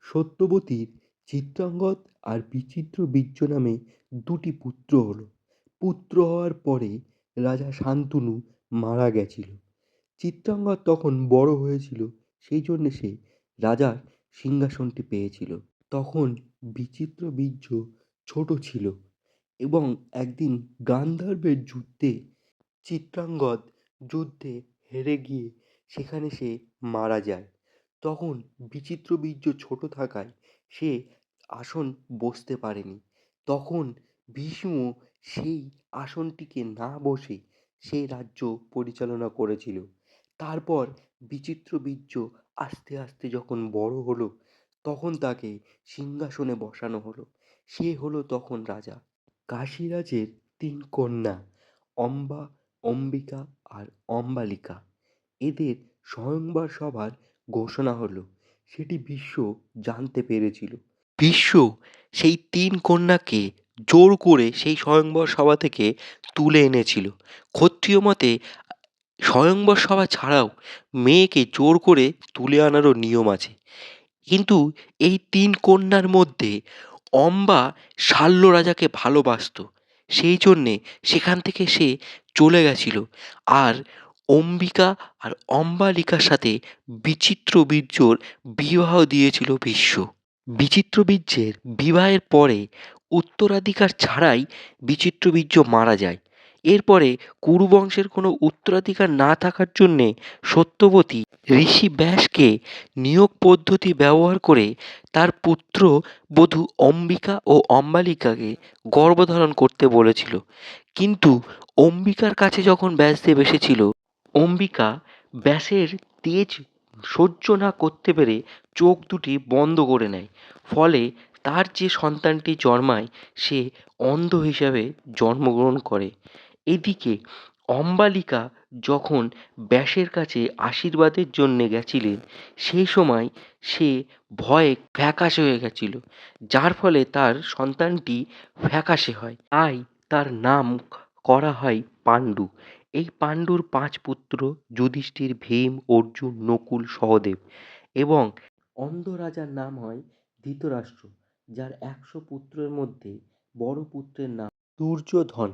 সত্যবতীর চিত্রাঙ্গদ আর বিচিত্রবীর্য নামে দুটি পুত্র হলো। পুত্র হওয়ার পরে রাজা শান্তনু মারা গেছিল। চিত্রাঙ্গদ তখন বড় হয়েছিল, সেই জন্যে সে রাজার সিংহাসনটি পেয়েছিল। তখন বিচিত্রবীর্য ছোট ছিল এবং একদিন গান্ধার্বের যুদ্ধে চিত্রাঙ্গদ যুদ্ধে হেরে গিয়ে সেখানে সে মারা যায়। তখন বিচিত্রবীর্য ছোট থাকায় সে আসন বসতে পারেনি। তখন ভীষ্ম সেই আসনটিকে না বসে সেই রাজ্য পরিচালনা করেছিল। তারপর বিচিত্রবীর্য আস্তে আস্তে যখন বড় হলো, তখন তাকে সিংহাসনে বসানো হলো। সে হলো তখন রাজা। কাশীরাজের তিন কন্যা অম্বা, অম্বিকা আর অম্বালিকা, এদের স্বয়ংবর সভার ঘোষণা হলো। সেটি ভীষ্ম জানতে পেরেছিল। ভীষ্ম সেই তিন কন্যাকে জোর করে সেই স্বয়ংবর সভা থেকে তুলে এনেছিল। ক্ষত্রিয় মতে স্বয়ংবর সভা ছাড়াও মেয়েকে জোর করে তুলে আনারও নিয়ম আছে। কিন্তু এই তিন কন্যার মধ্যে অম্বা শাল্য রাজাকে ভালোবাসতো, সেই জন্যে সেখান থেকে সে চলে গেছিল। আর অম্বিকা আর অম্বালিকার সাথে বিচিত্রবীর্যর বিবাহ দিয়েছিল ভীষ্ম। বিচিত্রবীর্যের বিবাহের পরে উত্তরাধিকার ছাড়াই বিচিত্রবীর্য মারা যায়। এরপরে কুরু বংশের কোনো উত্তরাধিকার না থাকার জন্যে সত্যবতী ঋষি ব্যাসকে নিয়োগ পদ্ধতি ব্যবহার করে তার পুত্র বধূ অম্বিকা ও অম্বালিকাকে গর্ভধারণ করতে বলেছিল। কিন্তু অম্বিকার কাছে যখন ব্যাসদেব এসেছিল, অম্বিকা ব্যাসের তেজ সহ্য না করতে পেরে চোখ দুটি বন্ধ করে নেয়। ফলে তার যে সন্তানটি জন্মায় সে অন্ধ হিসাবে জন্মগ্রহণ করে। এদিকে অম্বালিকা যখন ব্যাসের কাছে আশীর্বাদের জন্যে গেছিলেন, সেই সময় সে ভয়ে ফ্যাকাশে হয়ে গেছিল, যার ফলে তার সন্তানটি ফ্যাকাশে হয়। তাই তার নাম করা হয় পাণ্ডু। এই পাণ্ডুর ৫ পুত্র যুধিষ্ঠির, ভীম, অর্জুন, নকুল, সহদেব এবং অন্ধ রাজার নাম হয় ধৃতরাষ্ট্র, যার ১০০ পুত্রের মধ্যে বড় পুত্রের নাম দুর্যোধন।